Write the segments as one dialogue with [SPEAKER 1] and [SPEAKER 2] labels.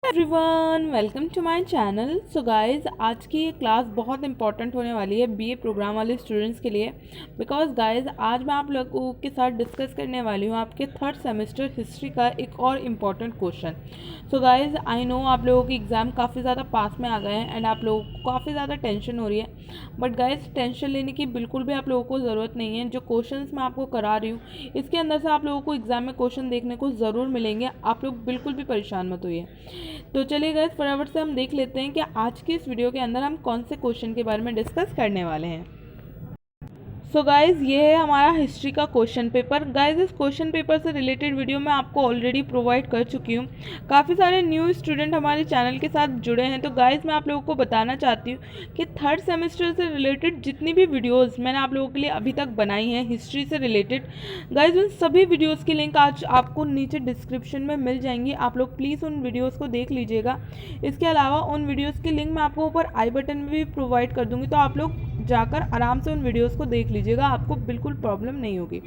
[SPEAKER 1] Everyone, welcome to my channel. So guys, आज की ये क्लास बहुत इंपॉर्टेंट होने वाली है बीए प्रोग्राम वाले स्टूडेंट्स के लिए। बिकॉज गाइस, आज मैं आप लोगों के साथ डिस्कस करने वाली हूँ आपके थर्ड सेमेस्टर हिस्ट्री का एक और important question. So guys, I know आप लोगों की एग्ज़ाम काफ़ी ज़्यादा पास में आ गए हैं एंड आप लोगों को काफ़ी ज़्यादा टेंशन हो रही है। बट गाइस, टेंशन लेने की बिल्कुल भी आप लोगों को ज़रूरत नहीं है। जो क्वेश्चन मैं आपको करा रही हूँ, इसके अंदर से आप लोगों को एग्ज़ाम में क्वेश्चन देखने को ज़रूर मिलेंगे। आप लोग बिल्कुल भी परेशान मत होइए। तो चलिए गाइस, फटाफट से हम देख लेते हैं कि आज की इस वीडियो के अंदर हम कौन से क्वेश्चन के बारे में डिस्कस करने वाले हैं। सो गाइज़, ये है हमारा हिस्ट्री का क्वेश्चन पेपर। गाइज़, इस क्वेश्चन पेपर से रिलेटेड वीडियो मैं आपको ऑलरेडी प्रोवाइड कर चुकी हूँ। काफ़ी सारे न्यू स्टूडेंट हमारे चैनल के साथ जुड़े हैं। तो गाइज़, मैं आप लोगों को बताना चाहती हूँ कि थर्ड सेमेस्टर से रिलेटेड जितनी भी वीडियोज़ मैंने आप लोगों के लिए अभी तक बनाई हैं हिस्ट्री से रिलेटेड, गाइज़ उन सभी वीडियोज़ की लिंक आज आपको नीचे डिस्क्रिप्शन में मिल जाएंगी। आप लोग प्लीज़ उन वीडियोज़ को देख लीजिएगा। इसके अलावा उन वीडियोज़ की लिंक मैं आपको ऊपर आई बटन में भी प्रोवाइड कर दूँगी, तो आप लोग जाकर आराम से उन वीडियोस को देख लीजिएगा, आपको बिल्कुल प्रॉब्लम नहीं होगी।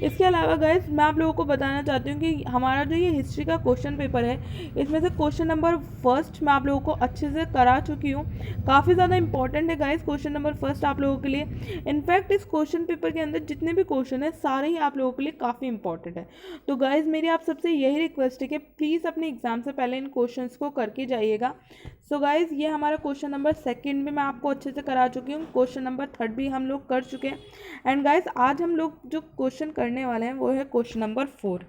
[SPEAKER 1] इसके अलावा गाइस, मैं आप लोगों को बताना चाहती हूँ कि हमारा जो ये हिस्ट्री का क्वेश्चन पेपर है, इसमें से क्वेश्चन नंबर फर्स्ट मैं आप लोगों को अच्छे से करा चुकी हूँ। काफ़ी ज़्यादा इंपॉर्टेंट है गाइस क्वेश्चन नंबर फर्स्ट आप लोगों के लिए। इनफैक्ट इस क्वेश्चन पेपर के अंदर जितने भी क्वेश्चन है सारे ही आप लोगों के लिए काफ़ी इंपॉर्टेंट है। तो गाइज, मेरी आप सबसे यही रिक्वेस्ट है कि प्लीज़ अपने एग्जाम से पहले इन क्वेश्चन को करके जाइएगा। सो गाइज, ये हमारा क्वेश्चन नंबर सेकंड भी मैं आपको अच्छे से करा चुकी हूँ। क्वेश्चन नंबर थर्ड भी हम लोग कर चुके हैं। एंड गाइज, आज हम लोग जो क्वेश्चन करने वाले हैं वो है question number 4।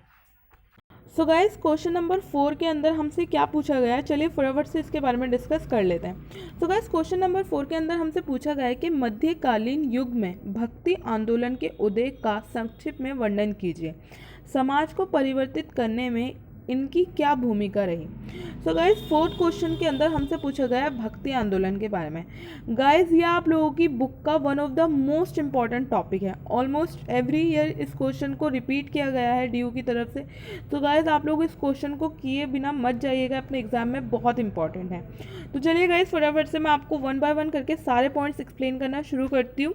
[SPEAKER 1] So guys, question number 4 के अंदर हमसे क्या पूछा गया है, चलिए फटाफट से इसके बारे में डिस्कस कर लेते हैं। सो गाइज, क्वेश्चन नंबर 4 के अंदर हमसे पूछा गया है कि मध्यकालीन युग में भक्ति आंदोलन के उदय का संक्षिप्त में वर्णन कीजिए। समाज को परिवर्तित करने में इनकी क्या भूमिका रही। सो गाइज, फोर्थ क्वेश्चन के अंदर हमसे पूछा गया है भक्ति आंदोलन के बारे में। गाइज, ये आप लोगों की बुक का one of the most important topic है। ऑलमोस्ट एवरी ईयर इस क्वेश्चन को रिपीट किया गया है डीयू की तरफ से। तो गाइज, आप लोग इस क्वेश्चन को किए बिना मत जाइएगा, अपने एग्जाम में बहुत इंपॉर्टेंट है। तो चलिए गाइज, फटाफट से मैं आपको वन बाय वन करके सारे पॉइंट्स एक्सप्लेन करना शुरू करती हूँ।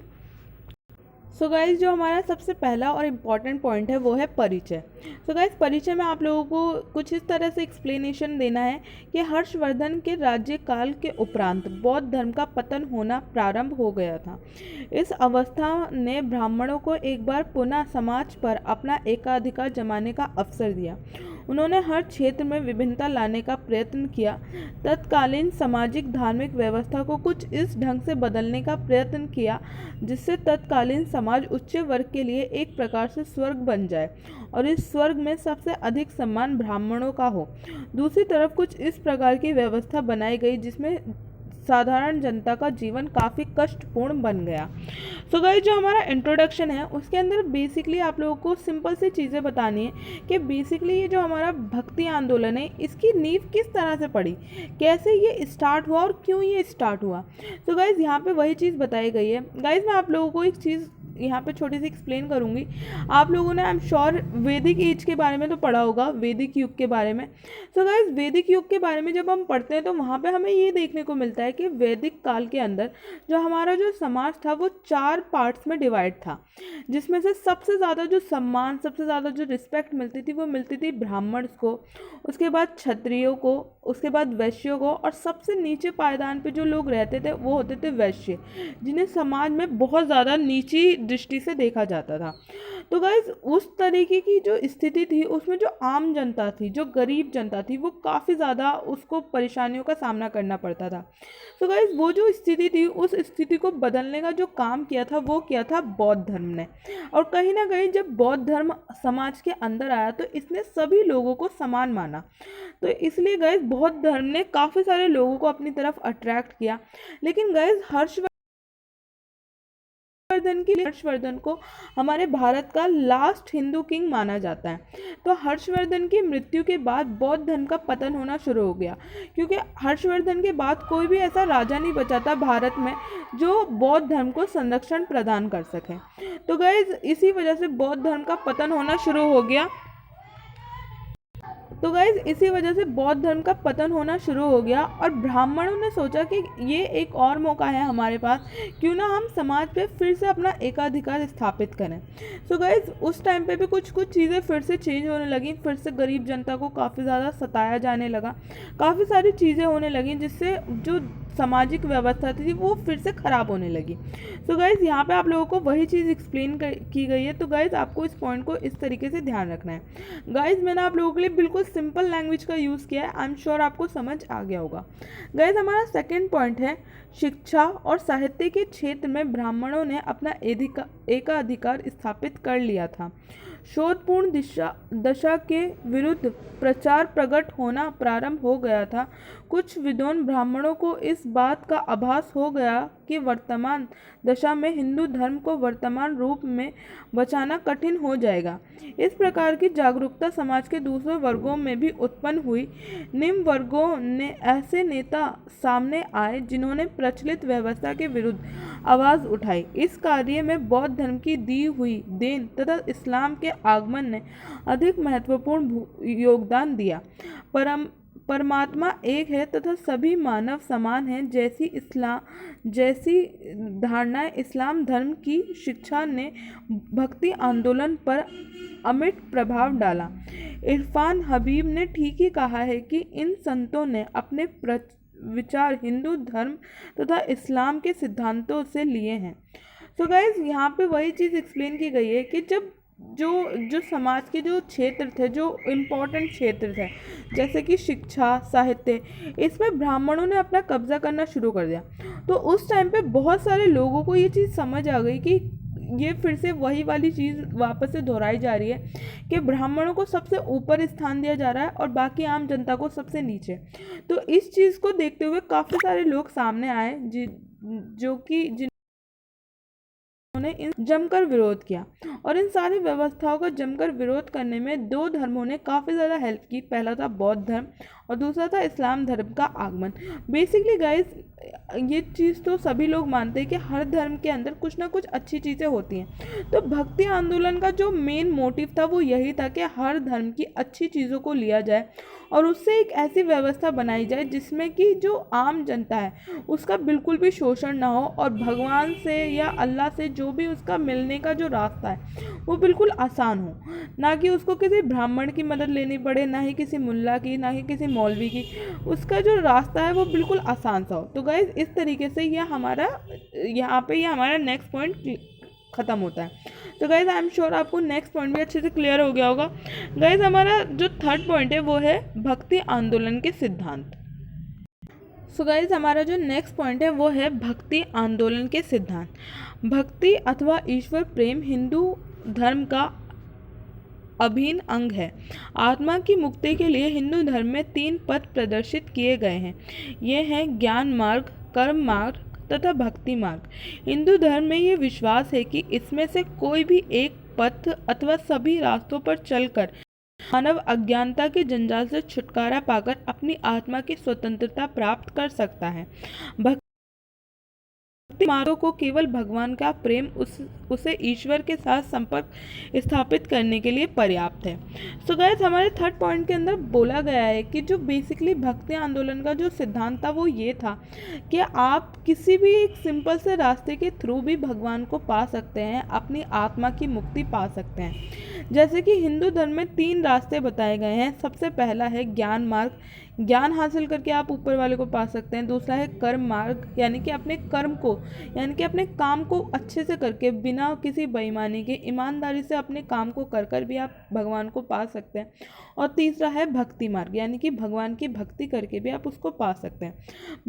[SPEAKER 1] सो गाइज, जो हमारा सबसे पहला और इम्पॉर्टेंट पॉइंट है वो है परिचय। सो गाइज, परिचय में आप लोगों को कुछ इस तरह से एक्सप्लेनेशन देना है कि हर्षवर्धन के राज्यकाल के उपरांत बौद्ध धर्म का पतन होना प्रारंभ हो गया था। इस अवस्था ने ब्राह्मणों को एक बार पुनः समाज पर अपना एकाधिकार जमाने का अवसर दिया। उन्होंने हर क्षेत्र में विभिन्नता लाने का प्रयत्न किया। तत्कालीन सामाजिक धार्मिक व्यवस्था को कुछ इस ढंग से बदलने का प्रयत्न किया जिससे तत्कालीन समाज उच्च वर्ग के लिए एक प्रकार से स्वर्ग बन जाए और इस स्वर्ग में सबसे अधिक सम्मान ब्राह्मणों का हो। दूसरी तरफ कुछ इस प्रकार की व्यवस्था बनाई गई जिसमें साधारण जनता का जीवन काफ़ी कष्टपूर्ण बन गया। सो गाइस, जो हमारा इंट्रोडक्शन है उसके अंदर बेसिकली आप लोगों को सिंपल सी चीज़ें बतानी है कि बेसिकली ये जो हमारा भक्ति आंदोलन है इसकी नींव किस तरह से पड़ी, कैसे ये स्टार्ट हुआ और क्यों ये स्टार्ट हुआ। तो गाइस, यहाँ पे वही चीज़ बताई गई है। गाइस, मैं आप लोगों को एक चीज़ यहाँ पे छोटी सी एक्सप्लेन करूँगी। आप लोगों ने आई एम श्योर वैदिक एज के बारे में तो पढ़ा होगा, वैदिक युग के बारे में। सो गाइस, वैदिक युग के बारे में जब हम पढ़ते हैं तो वहाँ पे हमें ये देखने को मिलता है कि वैदिक काल के अंदर जो हमारा जो समाज था वो 4 पार्ट्स में डिवाइड था, जिसमें से सबसे ज़्यादा जो सम्मान, सबसे ज़्यादा जो रिस्पेक्ट मिलती थी वो मिलती थी ब्राह्मण्स को, उसके बाद क्षत्रियों को, उसके बाद वैश्यों को, और सबसे नीचे पायदान पे जो लोग रहते थे वो होते थे वैश्य, जिन्हें समाज में बहुत ज़्यादा नीची दृष्टि से देखा जाता था। तो गाइज, उस तरीके की जो स्थिति थी उसमें जो आम जनता थी, जो गरीब जनता थी, वो काफ़ी ज़्यादा उसको परेशानियों का सामना करना पड़ता था। तो गाइज, वो जो स्थिति थी उस स्थिति को बदलने का जो काम किया था वो किया था बौद्ध धर्म ने। और कहीं ना कहीं जब बौद्ध धर्म समाज के अंदर आया तो इसने सभी लोगों को समान माना। तो इसलिए गाइज, बौद्ध धर्म ने काफ़ी सारे लोगों को अपनी तरफ अट्रैक्ट किया। लेकिन गाइज, हर्षवर्धन को हमारे भारत का लास्ट हिंदू किंग माना जाता है। तो हर्षवर्धन की मृत्यु के बाद बौद्ध धर्म का पतन होना शुरू हो गया, क्योंकि हर्षवर्धन के बाद कोई भी ऐसा राजा नहीं बचा था भारत में जो बौद्ध धर्म को संरक्षण प्रदान कर सके। तो गाइज, इसी वजह से बौद्ध धर्म का पतन होना शुरू हो गया। तो गाइज इसी वजह से बौद्ध धर्म का पतन होना शुरू हो गया और ब्राह्मणों ने सोचा कि ये एक और मौका है हमारे पास, क्यों ना हम समाज पे फिर से अपना एकाधिकार स्थापित करें। सो गाइज उस टाइम पे भी कुछ चीज़ें फिर से चेंज होने लगी, फिर से गरीब जनता को काफ़ी ज़्यादा सताया जाने लगा, काफ़ी सारी चीज़ें होने लगी जिससे जो सामाजिक व्यवस्था थी वो फिर से ख़राब होने लगी। सो गाइज़ यहाँ पे आप लोगों को वही चीज़ एक्सप्लेन की गई है, तो गाइज़ आपको इस पॉइंट को इस तरीके से ध्यान रखना है। गाइज़ मैंने आप लोगों के लिए बिल्कुल सिंपल लैंग्वेज का यूज़ किया है, आई एम श्योर आपको समझ आ गया होगा। गाइज़ हमारा सेकेंड पॉइंट है, शिक्षा और साहित्य के क्षेत्र में ब्राह्मणों ने अपना एकाधिकार स्थापित कर लिया था। शोधपूर्ण दशा के विरुद्ध प्रचार प्रकट होना प्रारंभ हो गया था। कुछ विद्वान ब्राह्मणों को इस बात का आभास हो गया कि वर्तमान दशा में हिंदू धर्म को वर्तमान रूप में बचाना कठिन हो जाएगा। इस प्रकार की जागरूकता समाज के दूसरे वर्गों में भी उत्पन्न हुई। निम्न वर्गों ने ऐसे नेता सामने आए जिन्होंने प्रचलित व्यवस्था के विरुद्ध आवाज़ उठाई। इस कार्य में बौद्ध धर्म की दी हुई देन तथा इस्लाम के आगमन ने अधिक महत्वपूर्ण योगदान दिया। परमात्मा एक है तथा सभी मानव समान हैं जैसी धारणाएं इस्लाम धर्म की शिक्षा ने भक्ति आंदोलन पर अमिट प्रभाव डाला। इरफान हबीब ने ठीक ही कहा है कि इन संतों ने अपने विचार हिंदू धर्म तथा इस्लाम के सिद्धांतों से लिए हैं। सो गाइज यहाँ पे वही चीज़ एक्सप्लेन की गई है कि जब जो समाज के जो क्षेत्र थे, जो इम्पोर्टेंट क्षेत्र थे, जैसे कि शिक्षा, साहित्य, इसमें ब्राह्मणों ने अपना कब्जा करना शुरू कर दिया। तो उस टाइम पे बहुत सारे लोगों को ये चीज़ समझ आ गई कि ये फिर से वही वाली चीज़ वापस से दोहराई जा रही है कि ब्राह्मणों को सबसे ऊपर स्थान दिया जा रहा है और बाकी आम जनता को सबसे नीचे। तो इस चीज़ को देखते हुए काफ़ी सारे लोग सामने आए जिन्होंने जमकर विरोध किया, और इन सारी व्यवस्थाओं का जमकर विरोध करने में दो धर्मों ने काफ़ी ज़्यादा हेल्प की। पहला था बौद्ध धर्म और दूसरा था इस्लाम धर्म का आगमन। बेसिकली गाइस ये चीज़ तो सभी लोग मानते हैं कि हर धर्म के अंदर कुछ ना कुछ अच्छी चीज़ें होती हैं। तो भक्ति आंदोलन का जो मेन मोटिव था वो यही था कि हर धर्म की अच्छी चीज़ों को लिया जाए और उससे एक ऐसी व्यवस्था बनाई जाए जिसमें कि जो आम जनता है उसका बिल्कुल भी शोषण ना हो और भगवान से या अल्लाह से जो भी उसका मिलने का जो रास्ता है वो बिल्कुल आसान हो, ना कि उसको किसी ब्राह्मण की मदद लेनी पड़े, ना ही किसी मुल्ला की, ना ही किसी मौलवी की। उसका जो रास्ता है वो बिल्कुल आसान सा हो। तो गाइज इस तरीके से ये हमारा नेक्स्ट पॉइंट ख़त्म होता है। तो गाइज आई एम श्योर आपको नेक्स्ट पॉइंट भी अच्छे से क्लियर हो गया होगा। गाइज हमारा जो थर्ड पॉइंट है वो है भक्ति आंदोलन के सिद्धांत। सो गाइज हमारा जो नेक्स्ट पॉइंट है वो है भक्ति आंदोलन के सिद्धांत। भक्ति अथवा ईश्वर प्रेम हिंदू धर्म का अभिन्न अंग है। आत्मा की मुक्ति के लिए हिंदू धर्म में 3 पथ प्रदर्शित किए गए हैं। ये हैं ज्ञान मार्ग, कर्म मार्ग तथा भक्ति मार्ग। हिंदू धर्म में ये विश्वास है कि इसमें से कोई भी एक पथ अथवा सभी रास्तों पर चलकर मानव अज्ञानता के जंजाल से छुटकारा पाकर अपनी आत्मा की स्वतंत्रता प्राप्त कर सकता है। भक्ति मार्गों को केवल भगवान का प्रेम उसे ईश्वर के साथ संपर्क स्थापित करने के लिए पर्याप्त है। सो गाइस हमारे थर्ड पॉइंट के अंदर बोला गया है कि जो बेसिकली भक्ति आंदोलन का जो सिद्धांत था वो ये था कि आप किसी भी एक सिंपल से रास्ते के थ्रू भी भगवान को पा सकते हैं, अपनी आत्मा की मुक्ति पा सकते हैं। जैसे कि हिंदू धर्म में 3 रास्ते बताए गए हैं। सबसे पहला है ज्ञान मार्ग, ज्ञान हासिल करके आप ऊपर वाले को पा सकते हैं। दूसरा है कर्म मार्ग, यानी कि अपने कर्म को यानी कि अपने काम को अच्छे से करके बिना किसी बेईमानी के ईमानदारी से अपने काम को कर भी आप भगवान को पा सकते हैं। और तीसरा है भक्ति मार्ग, यानी कि भगवान की भक्ति करके भी आप उसको पा सकते हैं।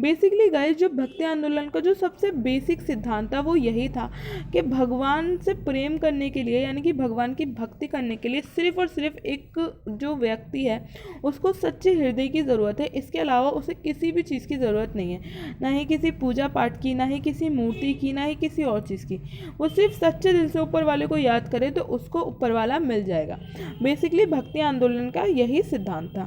[SPEAKER 1] बेसिकली गाइस जो भक्ति आंदोलन का जो सबसे बेसिक सिद्धांत था वो यही था कि भगवान से प्रेम करने के लिए यानी कि भगवान की भक्ति करने के लिए सिर्फ और सिर्फ एक जो व्यक्ति है उसको सच्चे हृदय की ज़रूरत है। इसके अलावा उसे किसी भी चीज़ की ज़रूरत नहीं है, ना ही किसी पूजा पाठ की, ना ही किसी मूर्ति की, ना ही किसी और चीज़ की। वो सिर्फ सच्चे दिल से ऊपर वाले को याद करे तो उसको ऊपर वाला मिल जाएगा। बेसिकली भक्ति आंदोलन का यही सिद्धांत था।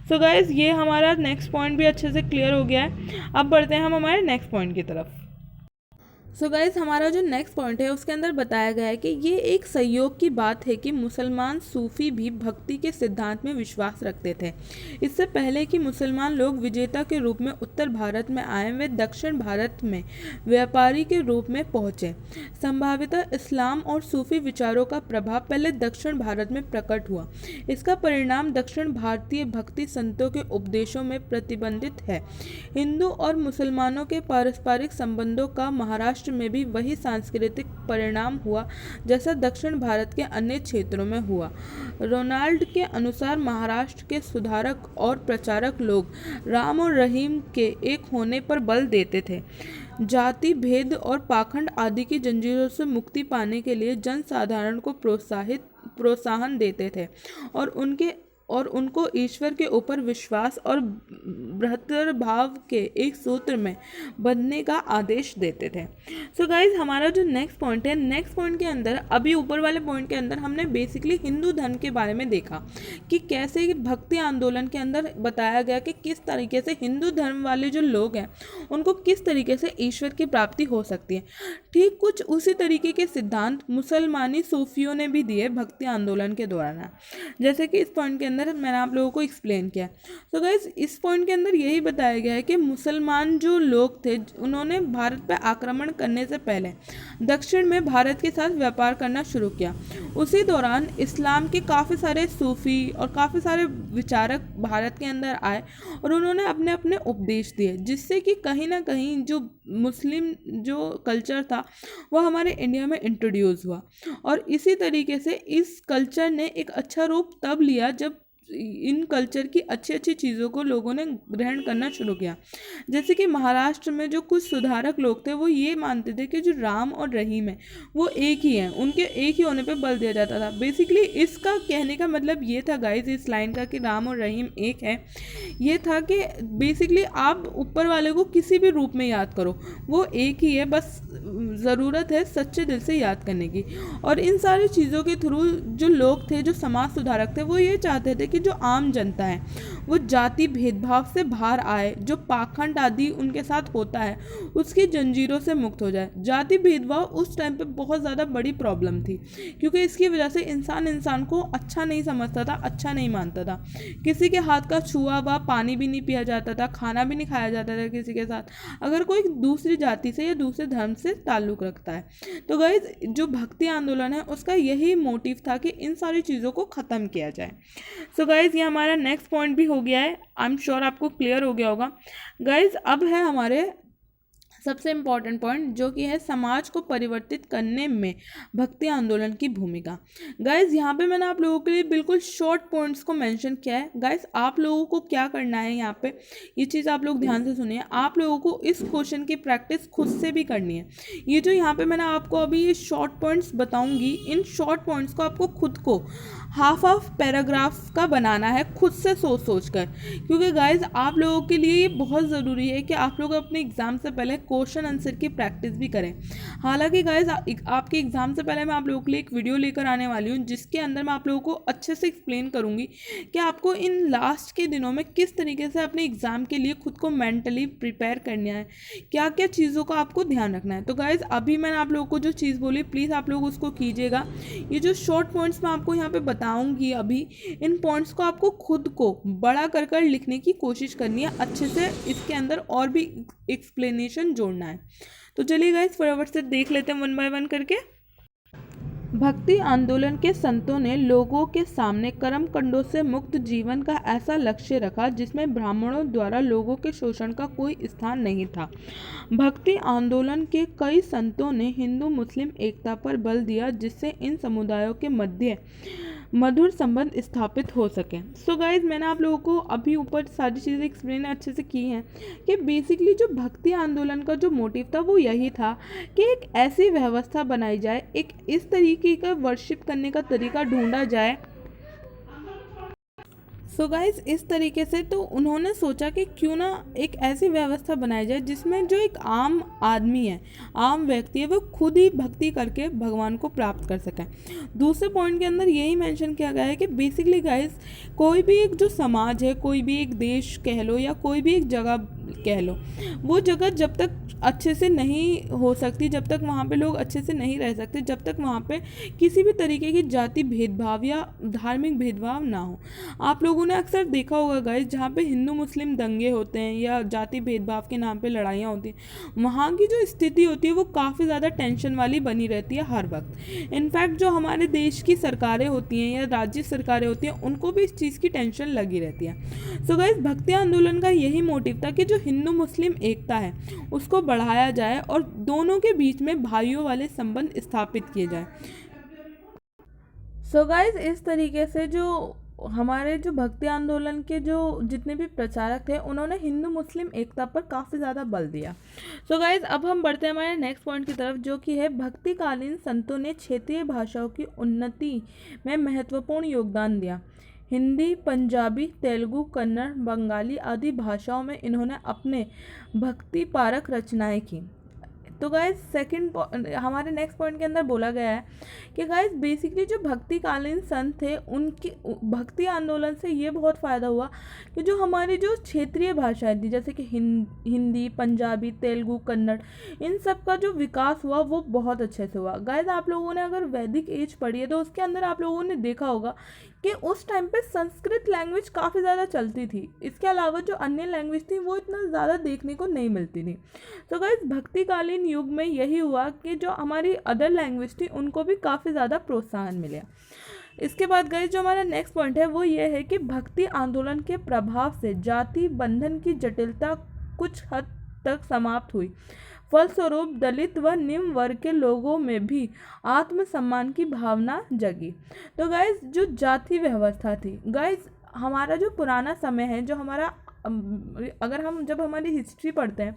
[SPEAKER 1] सो गाइस ये हमारा नेक्स्ट पॉइंट भी अच्छे से क्लियर हो गया है। अब बढ़ते हैं हम हमारे नेक्स्ट पॉइंट की तरफ। सो गाइज हमारा जो नेक्स्ट पॉइंट है उसके अंदर बताया गया है कि ये एक संयोग की बात है कि मुसलमान सूफी भी भक्ति के सिद्धांत में विश्वास रखते थे। इससे पहले कि मुसलमान लोग विजेता के रूप में उत्तर भारत में आए, वे दक्षिण भारत में व्यापारी के रूप में पहुंचे। संभावितः इस्लाम और सूफी विचारों का प्रभाव पहले दक्षिण भारत में प्रकट हुआ। इसका परिणाम दक्षिण भारतीय भक्ति संतों के उपदेशों में प्रतिबंधित है। हिंदू और मुसलमानों के पारस्परिक संबंधों का महाराष्ट्र में भी वही सांस्कृतिक परिणाम हुआ जैसा दक्षिण भारत के अन्य क्षेत्रों में हुआ। रोनाल्ड के अनुसार महाराष्ट्र के सुधारक और प्रचारक लोग राम और रहीम के एक होने पर बल देते थे। जाति भेद और पाखंड आदि की जंजीरों से मुक्ति पाने के लिए जनसाधारण को प्रोत्साहन देते थे और उनको ईश्वर के ऊपर विश्वास और बृहत्तर भाव के एक सूत्र में बंधने का आदेश देते थे। सो गाइज हमारा जो नेक्स्ट पॉइंट है, नेक्स्ट पॉइंट के अंदर अभी ऊपर वाले पॉइंट के अंदर हमने बेसिकली हिंदू धर्म के बारे में देखा कि कैसे भक्ति आंदोलन के अंदर बताया गया कि किस तरीके से हिंदू धर्म वाले जो लोग हैं उनको किस तरीके से ईश्वर की प्राप्ति हो सकती है। ठीक कुछ उसी तरीके के सिद्धांत मुसलमानी सूफियों ने भी दिए भक्ति आंदोलन के दौरान, जैसे कि इस पॉइंट के अंदर मैंने आप लोगों को एक्सप्लेन किया। तो गाइस इस पॉइंट के अंदर यही बताया गया है कि मुसलमान जो लोग थे उन्होंने भारत पर आक्रमण करने से पहले दक्षिण में भारत के साथ व्यापार करना शुरू किया। उसी दौरान इस्लाम के काफ़ी सारे सूफी और काफ़ी सारे विचारक भारत के अंदर आए और उन्होंने अपने अपने उपदेश दिए, जिससे कि कहीं ना कहीं जो मुस्लिम जो कल्चर था वह हमारे इंडिया में इंट्रोड्यूस हुआ। और इसी तरीके से इस कल्चर ने एक अच्छा रूप तब लिया जब इन कल्चर की अच्छी अच्छी चीज़ों को लोगों ने ग्रहण करना शुरू किया। जैसे कि महाराष्ट्र में जो कुछ सुधारक लोग थे वो ये मानते थे कि जो राम और रहीम है वो एक ही हैं, उनके एक ही होने पे बल दिया जाता था। बेसिकली इसका कहने का मतलब ये था गाइस, इस लाइन का कि राम और रहीम एक है, ये था कि बेसिकली आप ऊपर वाले को किसी भी रूप में याद करो, वो एक ही है, बस ज़रूरत है सच्चे दिल से याद करने की। और इन सारी चीज़ों के थ्रू जो लोग थे, जो समाज सुधारक थे, वो ये चाहते थे कि जो आम जनता है वो जाति भेदभाव से बाहर आए, जो पाखंड आदि उनके साथ होता है उसकी जंजीरों से मुक्त हो जाए। जाति भेदभाव उस टाइम पे बहुत ज़्यादा बड़ी प्रॉब्लम थी, क्योंकि इसकी वजह से इंसान को अच्छा नहीं समझता था, अच्छा नहीं मानता था। किसी के हाथ का छुआ हुआ पानी भी नहीं पिया जाता था, खाना भी नहीं खाया जाता था किसी के साथ, अगर कोई दूसरी जाति से या दूसरे धर्म से ताल्लुक़ रखता है। तो गाइस जो भक्ति आंदोलन है उसका यही मोटिव था कि इन सारी चीज़ों को ख़त्म किया जाए। सो गाइस ये हमारा नेक्स्ट पॉइंट भी हो गया है, आई एम श्योर आपको क्लियर हो गया होगा। गाइस अब है हमारे सबसे इम्पॉर्टेंट पॉइंट, जो कि है समाज को परिवर्तित करने में भक्ति आंदोलन की भूमिका। गाइस यहाँ पे मैंने आप लोगों के लिए बिल्कुल शॉर्ट पॉइंट्स को मेंशन किया है। गाइस आप लोगों को क्या करना है, यहाँ पे ये चीज़ आप लोग ध्यान से सुनिए, आप लोगों को इस क्वेश्चन की प्रैक्टिस खुद से भी करनी है। ये जो यहाँ पे मैंने आपको अभी ये शॉर्ट पॉइंट्स बताऊँगी, इन शॉर्ट पॉइंट्स को आपको खुद को हाफ पैराग्राफ का बनाना है, खुद से सोच कर, क्योंकि गाइज आप लोगों के लिए ये बहुत ज़रूरी है कि आप लोग अपने एग्ज़ाम से पहले क्वेश्चन आंसर की प्रैक्टिस भी करें। हालांकि गाइज आपके एग्ज़ाम से पहले मैं आप लोगों के लिए एक वीडियो लेकर आने वाली हूँ, जिसके अंदर मैं आप लोगों को अच्छे से एक्सप्लेन करूँगी कि आपको इन लास्ट के दिनों में किस तरीके से अपने एग्ज़ाम के लिए खुद को मेंटली प्रिपेयर करना है, क्या क्या चीज़ों का आपको ध्यान रखना है। तो गाइज अभी मैंने आप लोगों को जो चीज़ बोली, प्लीज़ आप लोग उसको कीजिएगा। ये जो शॉर्ट पॉइंट्स मैं आपको यहाँ पर बताऊँगी अभी, इन पॉइंट्स को आपको खुद को बड़ा कर लिखने की कोशिश करनी है, अच्छे से इसके अंदर और भी एक्सप्लेनेशन जोड़ना है। तो चलिए गाइस फटाफट से देख लेते हैं वन बाय वन करके। भक्ति आंदोलन के संतों ने लोगों के सामने कर्म कांडों से मुक्त जीवन का ऐसा लक्ष्य रखा जिसमें ब्राह्मणों द्वारा लोगों के शोषण का कोई स्थान नहीं था। भक्ति आंदोलन के कई संतों ने हिंदू मुस्लिम एकता पर बल दिया, जिससे इन समुदायों के मध्य मधुर संबंध स्थापित हो सके। सो गाइज मैंने आप लोगों को अभी ऊपर सारी चीज़ें एक्सप्लेन अच्छे से की हैं कि बेसिकली जो भक्ति आंदोलन का जो मोटिव था वो यही था कि एक ऐसी व्यवस्था बनाई जाए, एक इस तरीके का वर्शिप करने का तरीका ढूंढा जाए। सो गाइज इस तरीके से तो उन्होंने सोचा कि क्यों ना एक ऐसी व्यवस्था बनाई जाए जिसमें जो एक आम आदमी है, आम व्यक्ति है, वो खुद ही भक्ति करके भगवान को प्राप्त कर सके। दूसरे पॉइंट के अंदर यही मेंशन किया गया है कि बेसिकली गाइज कोई भी एक जो समाज है, कोई भी एक देश कह लो या कोई भी एक जगह कह लो, वो जगह जब तक अच्छे से नहीं हो सकती, जब तक वहाँ पे लोग अच्छे से नहीं रह सकते, जब तक वहाँ पे किसी भी तरीके की जाति भेदभाव या धार्मिक भेदभाव ना हो। आप लोगों ने अक्सर देखा होगा गाइस, जहाँ पे हिंदू मुस्लिम दंगे होते हैं या जाति भेदभाव के नाम पे लड़ाइयाँ होती हैं, वहाँ की जो स्थिति होती है वो काफ़ी ज़्यादा टेंशन वाली बनी रहती है हर वक्त। इनफैक्ट जो हमारे देश की सरकारें होती हैं या राज्य सरकारें होती हैं, उनको भी इस चीज़ की टेंशन लगी रहती है। सो गाइस, भक्ति आंदोलन का यही मोटिव था कि जो हिंदू मुस्लिम एकता है उसको बढ़ाया जाए और दोनों के बीच में भाइयों वाले संबंध स्थापित किए जाए। सो गाइस, इस तरीके से जो हमारे जो भक्ति आंदोलन के जो जितने भी प्रचारक थे, उन्होंने हिंदू मुस्लिम एकता पर काफ़ी ज़्यादा बल दिया। सो गाइस, अब हम बढ़ते हैं हमारे नेक्स्ट पॉइंट की तरफ, जो कि है भक्तिकालीन संतों ने क्षेत्रीय भाषाओं की उन्नति में महत्वपूर्ण योगदान दिया। हिंदी, पंजाबी, तेलुगु, कन्नड़, बंगाली आदि भाषाओं में इन्होंने अपने भक्ति पारक रचनाएं की। तो गाइज सेकंड हमारे नेक्स्ट पॉइंट के अंदर बोला गया है कि गाइज बेसिकली जो भक्तिकालीन संत थे, उनकी भक्ति आंदोलन से ये बहुत फ़ायदा हुआ कि जो हमारी जो क्षेत्रीय भाषाएं थी, जैसे कि हिंदी, पंजाबी, तेलुगु, कन्नड़, इन सब का जो विकास हुआ वो बहुत अच्छे से हुआ। गाइज आप लोगों ने अगर वैदिक एज पढ़ी है तो उसके अंदर आप लोगों ने देखा होगा कि उस टाइम पे संस्कृत लैंग्वेज काफ़ी ज़्यादा चलती थी। इसके अलावा जो अन्य लैंग्वेज थी वो इतना ज़्यादा देखने को नहीं मिलती थी। तो गाइस भक्तिकालीन युग में यही हुआ कि जो हमारी अदर लैंग्वेज थी उनको भी काफ़ी ज़्यादा प्रोत्साहन मिला। इसके बाद गाइस जो हमारा नेक्स्ट पॉइंट है वो ये है कि भक्ति आंदोलन के प्रभाव से जाति बंधन की जटिलता कुछ हद तक समाप्त हुई। फलस्वरूप दलित व निम्न वर्ग के लोगों में भी आत्मसम्मान की भावना जगी। तो गाइस जो जाति व्यवस्था थी, गाइस हमारा जो पुराना समय है, जो हमारा अगर हम जब हमारी हिस्ट्री पढ़ते हैं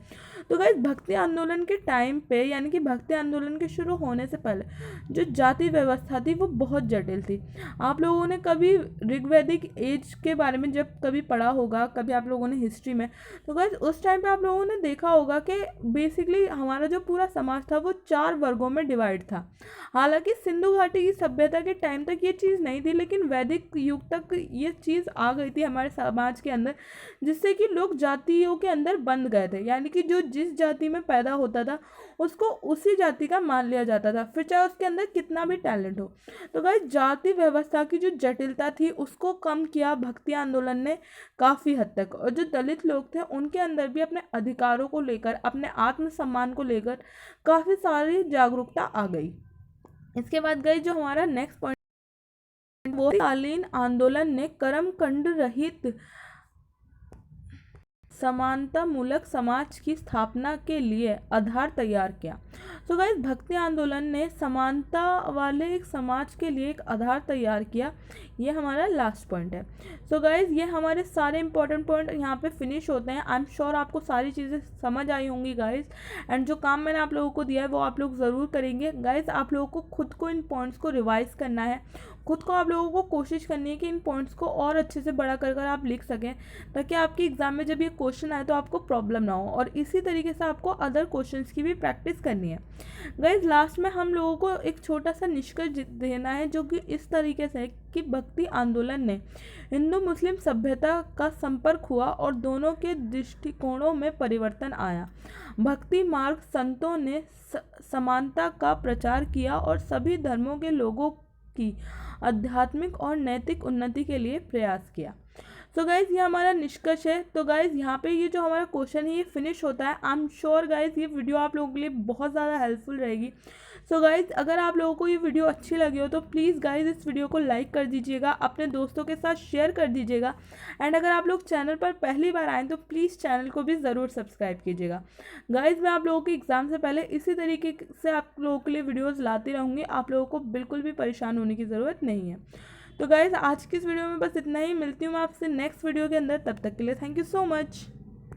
[SPEAKER 1] तो गाइस भक्ति आंदोलन के टाइम पे, यानी कि भक्ति आंदोलन के शुरू होने से पहले जो जाति व्यवस्था थी वो बहुत जटिल थी। आप लोगों ने कभी ऋग्वैदिक एज के बारे में जब कभी पढ़ा होगा, कभी आप लोगों ने हिस्ट्री में, तो गाइस उस टाइम पे आप लोगों ने देखा होगा कि बेसिकली हमारा जो पूरा समाज था वो 4 वर्गों में डिवाइड था। हालांकि सिंधु घाटी की सभ्यता के टाइम तक ये चीज़ नहीं थी, लेकिन वैदिक युग तक ये चीज़ आ गई थी हमारे समाज के अंदर, जिससे कि लोग जातियों के अंदर बंध गए थे। यानी कि जो जिस जाति में पैदा होता था उसको उसी जाति का मान लिया जाता था, फिर चाहे उसके अंदर कितना भी टैलेंट हो। तो गाइस जाति व्यवस्था की जो जटिलता थी उसको कम किया भक्ति आंदोलन ने काफ़ी हद तक। और जो दलित लोग थे उनके अंदर भी अपने अधिकारों को लेकर, अपने आत्मसम्मान को लेकर काफ़ी सारी जागरूकता आ गई। इसके बाद गाइस जो हमारा नेक्स्ट पॉइंट वो कालीन आंदोलन ने कर्मकांड रहित समानता मूलक समाज की स्थापना के लिए आधार तैयार किया। तो गाइस भक्ति आंदोलन ने समानता वाले एक समाज के लिए एक आधार तैयार किया। ये हमारा लास्ट पॉइंट है। सो गाइस ये हमारे सारे इंपॉर्टेंट पॉइंट यहाँ पे फिनिश होते हैं। आई एम श्योर आपको सारी चीज़ें समझ आई होंगी गाइस, एंड जो काम मैंने आप लोगों को दिया है वो आप लोग ज़रूर करेंगे। गाइस आप लोगों को खुद को इन पॉइंट्स को रिवाइज करना है, खुद को आप लोगों को कोशिश करनी है कि इन पॉइंट्स को और अच्छे से बड़ा कर आप लिख सकें, ताकि आपके एग्जाम में जब ये क्वेश्चन आए तो आपको प्रॉब्लम ना हो। और इसी तरीके से आपको अदर क्वेश्चंस की भी प्रैक्टिस करनी है। गाइस लास्ट में हम लोगों को एक छोटा सा निष्कर्ष देना है, जो कि इस तरीके से है कि भक्ति आंदोलन ने हिंदू मुस्लिम सभ्यता का संपर्क हुआ और दोनों के दृष्टिकोणों में परिवर्तन आया। भक्ति मार्ग संतों ने समानता का प्रचार किया और सभी धर्मों के लोगों की आध्यात्मिक और नैतिक उन्नति के लिए प्रयास किया। सो गाइज़ ये हमारा निष्कर्ष है। तो गाइज़ यहाँ पे ये जो हमारा क्वेश्चन है ये फिनिश होता है। आई एम श्योर गाइज़ ये वीडियो आप लोगों के लिए बहुत ज़्यादा हेल्पफुल रहेगी। सो गाइज़ अगर आप लोगों को ये वीडियो अच्छी लगी हो तो प्लीज़ गाइज़ इस वीडियो को लाइक कर दीजिएगा, अपने दोस्तों के साथ शेयर कर दीजिएगा, एंड अगर आप लोग चैनल पर पहली बार आएँ तो प्लीज़ चैनल को भी ज़रूर सब्सक्राइब कीजिएगा। गाइज़ मैं आप लोगों के एग्ज़ाम से पहले इसी तरीके से आप लोगों के लिए वीडियोज़ लाती रहूँगी। आप लोगों को बिल्कुल भी परेशान होने की ज़रूरत नहीं है। तो गाइज़ आज की इस वीडियो में बस इतना ही। मिलती हूँ मैं आपसे नेक्स्ट वीडियो के अंदर। तब तक के लिए थैंक यू सो मच।